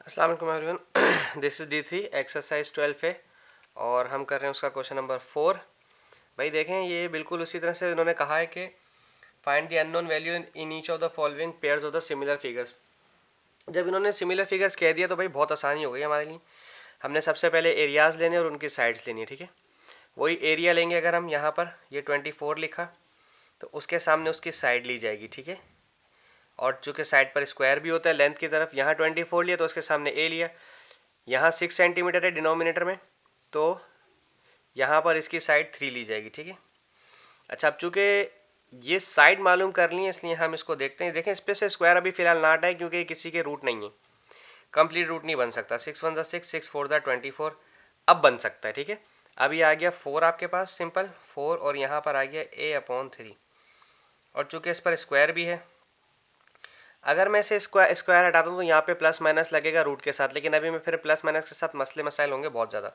अस्सलाम वालेकुम everyone, this is D3 exercise 12 है और हम कर रहे हैं उसका क्वेश्चन नंबर 4। भाई देखें, ये बिल्कुल उसी तरह से इन्होंने कहा है कि find the unknown value in each of the following pairs of the similar figures. जब इन्होंने सिमिलर फिगर्स कह दिया तो भाई बहुत आसानी हो गई हमारे लिए। हमने सबसे पहले एरियाज़ लेने और उनकी साइड्स लेनी है, ठीक है। वही एरिया लेंगे, अगर हम यहाँ पर ये 24 लिखा तो उसके सामने उसकी साइड ली जाएगी, ठीक है। और चूँकि साइड पर स्क्वायर भी होता है लेंथ की तरफ, यहाँ 24 लिया तो उसके सामने ए लिया। यहाँ 6 सेंटीमीटर है डिनोमिनेटर में, तो यहाँ पर इसकी साइड 3 ली जाएगी, ठीक है। अच्छा, अब चूँकि ये साइड मालूम कर ली है इसलिए हम इसको देखते हैं। देखें, इस पर से स्क्वायर अभी फिलहाल ना हटाए क्योंकि किसी के रूट नहीं है, कंप्लीट रूट नहीं बन सकता। 6 1 6, 6 4 24 अब बन सकता है, ठीक है। अब ये आ गया 4 आपके पास, सिंपल 4, और यहाँ पर आ गया a/3। और चूँकि इस पर स्क्वायर भी है, अगर मैं इसे स्क्वायर हटाता हूँ तो यहाँ पे प्लस माइनस लगेगा रूट के साथ, लेकिन अभी मैं फिर प्लस माइनस के साथ मसले मसाइल होंगे बहुत ज़्यादा,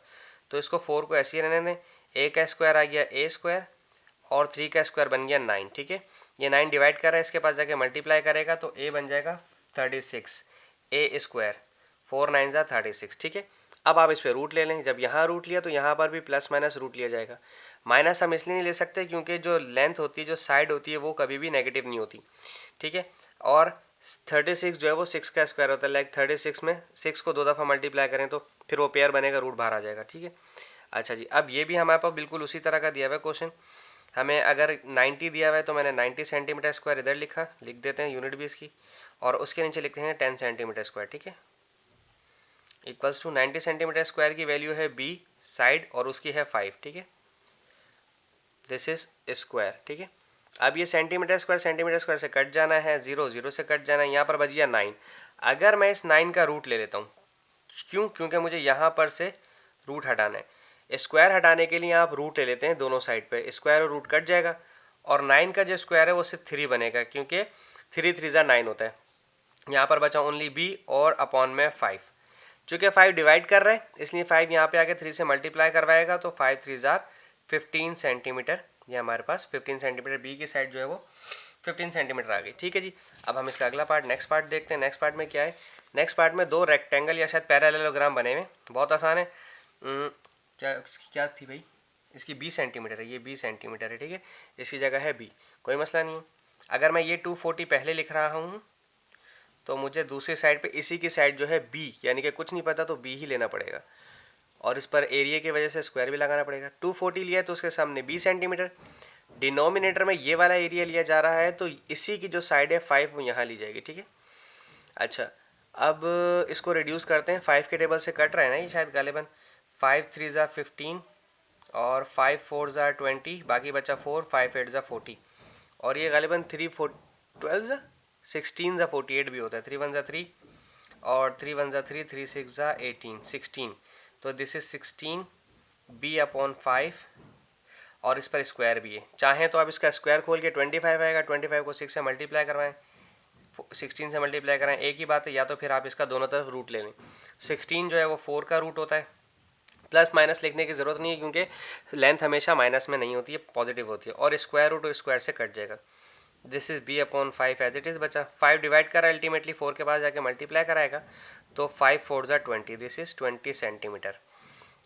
तो इसको 4 को ऐसे ही रहने दें। ए का स्क्वायर आ गया ए स्क्वायर और 3 का स्क्वायर बन गया 9, ठीक है। ये 9 डिवाइड कर रहा है, इसके पास जाके मल्टीप्लाई करेगा तो ए बन जाएगा 36 ए स्क्वायर, 4 9 जा 36, ठीक है। अब आप इस पर रूट ले लें। जब यहाँ रूट लिया तो यहाँ पर भी प्लस माइनस रूट लिया जाएगा। माइनस हम इसलिए नहीं ले सकते क्योंकि जो लेंथ होती है, जो साइड होती है, वो कभी भी नेगेटिव नहीं होती, ठीक है। और 36 जो है वो 6 का स्क्वायर होता है, लाइक 36 में 6 को 2 दफ़ा मल्टीप्लाई करें तो फिर वो पेयर बनेगा, रूट बाहर आ जाएगा, ठीक है। अच्छा जी, अब ये भी हमारे पास बिल्कुल उसी तरह का दिया हुआ है क्वेश्चन। हमें अगर 90 दिया हुआ है तो मैंने 90 सेंटीमीटर स्क्वायर इधर लिख देते हैं, यूनिट भी इसकी, और उसके नीचे लिखते हैं 10 सेंटीमीटर स्क्वायर, ठीक है। इक्वल्स टू 90 सेंटीमीटर स्क्वायर की वैल्यू है बी साइड और उसकी है 5, ठीक है। दिस इज स्क्वायर, ठीक है। अब ये सेंटीमीटर स्क्वायर से कट जाना है, 0 0 से कट जाना है, यहाँ पर बच गया 9। अगर मैं इस 9 का रूट ले लेता हूँ, क्यों? क्योंकि मुझे यहाँ पर से रूट हटाना है। स्क्वायर हटाने के लिए आप रूट ले लेते हैं दोनों साइड पे, स्क्वायर और रूट कट जाएगा, और 9 का जो स्क्वायर है वो सिर्फ 3 बनेगा, क्योंकि 3 3 जा 9 होता है। यहाँ पर बचा ओनली बी और अपॉन में 5। चूँकि 5 डिवाइड कर रहे हैं इसलिए 5 यहाँ पे आके 3 से मल्टीप्लाई करवाएगा तो 5 3 जार 15 सेंटीमीटर। ये हमारे पास 15 सेंटीमीटर बी की साइड जो है वो 15 सेंटीमीटर आ गई, ठीक है जी। अब हम इसका अगला पार्ट, नेक्स्ट पार्ट देखते हैं। नेक्स्ट पार्ट में क्या है? नेक्स्ट पार्ट में 2 रेक्टेंगल या शायद पैरेललोग्राम बने हुए, बहुत आसान है। क्या इसकी क्या थी भाई? इसकी 20 सेंटीमीटर है, ये 20 सेंटीमीटर है, ठीक है। इसकी जगह है बी, कोई मसला नहीं है। अगर मैं ये 240 पहले लिख रहा हूँ तो मुझे दूसरी साइड पे इसी की साइड जो है बी, यानी कि कुछ नहीं पता तो बी ही लेना पड़ेगा, और इस पर एरिया की वजह से स्क्वायर भी लगाना पड़ेगा। 240 लिया है तो उसके सामने 20 सेंटीमीटर, डिनोमिनेटर में ये वाला एरिया लिया जा रहा है तो इसी की जो साइड है 5 वो यहाँ ली जाएगी, ठीक है। अच्छा, अब इसको रिड्यूस करते हैं। 5 के टेबल से कट रहा है ना ये शायद गालिबन। 5 3 ज़ा 15 और 5 4 ज़ा 20, बाकी बचा 4, 5 8 ज़ा 40, और ये गालिबन 3 4 12 ज़ा 16 ज़ा 48 भी होता है। 3 1 ज़ा 3 और 3 1 ज़ा 3, 3 6 ज़ा 18 16, तो दिस इज 16 बी अपॉन 5, और इस पर स्क्वायर भी है। चाहें तो आप इसका स्क्वायर खोल के 25 आएगा, 25 को 6 से मल्टीप्लाई करवाएं, 16 से मल्टीप्लाई कराएं, एक ही बात है। या तो फिर आप इसका दोनों तरफ रूट ले लें। 16 जो है वो 4 का रूट होता है, प्लस माइनस लिखने की ज़रूरत नहीं है क्योंकि लेंथ हमेशा माइनस में नहीं होती है, पॉजिटिव होती है, और स्क्वायर रूट और स्क्वायर से कट जाएगा। This is b upon 5 as it is बचा। 5 डिवाइड करा अल्टीमेटली 4 के पास जाके मल्टीप्लाई कराएगा तो 5 4 ज़ा 20, दिस इज 20 सेंटीमीटर।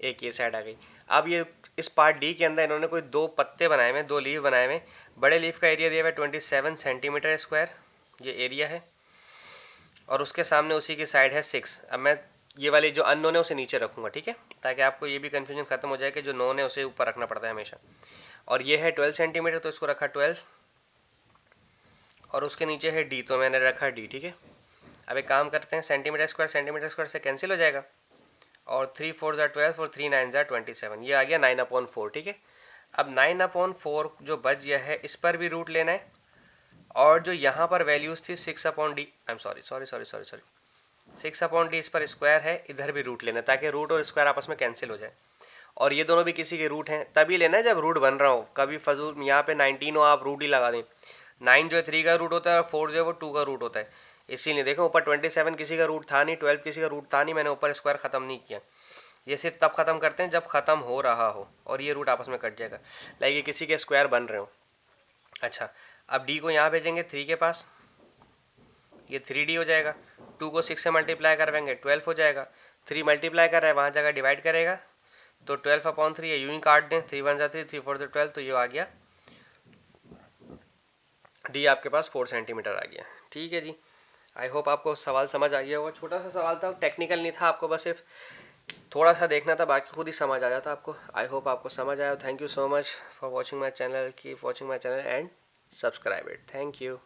एक ये साइड आ गई। अब ये इस पार्ट डी के अंदर इन्होंने कोई 2 पत्ते बनाए हुए, 2 लीव बनाए हुए। बड़े लीव का एरिया दिया हुआ है 27 सेंटीमीटर स्क्वायर, ये एरिया है, और उसके सामने उसी की साइड है 6। अब मैं ये वाली जो अननोन है उसे नीचे रखूँगा, ठीक है, ताकि आपको ये भी कन्फ्यूजन खत्म हो जाए कि जो नोन है उसे ऊपर रखना पड़ता है हमेशा। और ये है 12 सेंटीमीटर तो इसको रखा 12, और उसके नीचे है डी तो मैंने रखा डी, ठीक है। अब एक काम करते हैं, सेंटीमीटर स्क्वायर से कैंसिल हो जाएगा, और 3 4 ज़ा 12 और 3 9 ज़ा 27, ये आ गया 9/4, ठीक है। अब 9/4 जो बच गया है इस पर भी रूट लेना है, और जो यहाँ पर वैल्यूज़ थी 6/d, I am sorry 6/d, इस पर स्क्वायर है, इधर भी रूट लेना है ताकि रूट और स्क्वायर आपस में कैंसिल हो जाए। और ये दोनों भी किसी के रूट हैं, तभी लेना है जब रूट बन रहा हो। कभी फजूल यहाँ पे 19 हो आप रूट ही लगा दें। 9 जो है 3 का रूट होता है और 4 जो है वो 2 का रूट होता है, इसीलिए देखो ऊपर 27 किसी का रूट था नहीं, 12 किसी का रूट था नहीं, मैंने ऊपर स्क्वायर ख़त्म नहीं किया। ये सिर्फ तब ख़त्म करते हैं जब ख़त्म हो रहा हो और ये रूट आपस में कट जाएगा, लाइक ये किसी के स्क्वायर बन रहे हो। अच्छा, अब डी को यहाँ भेजेंगे 3 के पास, ये 3D हो जाएगा, 2 को 6 से मल्टीप्लाई करवाएंगे 12 हो जाएगा। 3 मल्टीप्लाई कर रहा है, वहाँ जगह डिवाइड करेगा तो 12/3 है, यूँ ही काट दें, 3 1 3, 3 4 12, तो ये आ गया डी, आपके पास 4 सेंटीमीटर आ गया। ठीक है जी, आई होप आपको सवाल समझ आ गया होगा। छोटा सा सवाल था, टेक्निकल नहीं था, आपको बस सिर्फ थोड़ा सा देखना था, बाकी खुद ही समझ आ जाता आपको। आई होप आपको समझ आया। Thank you so much for watching my channel, keep watching my channel and subscribe it. Thank you.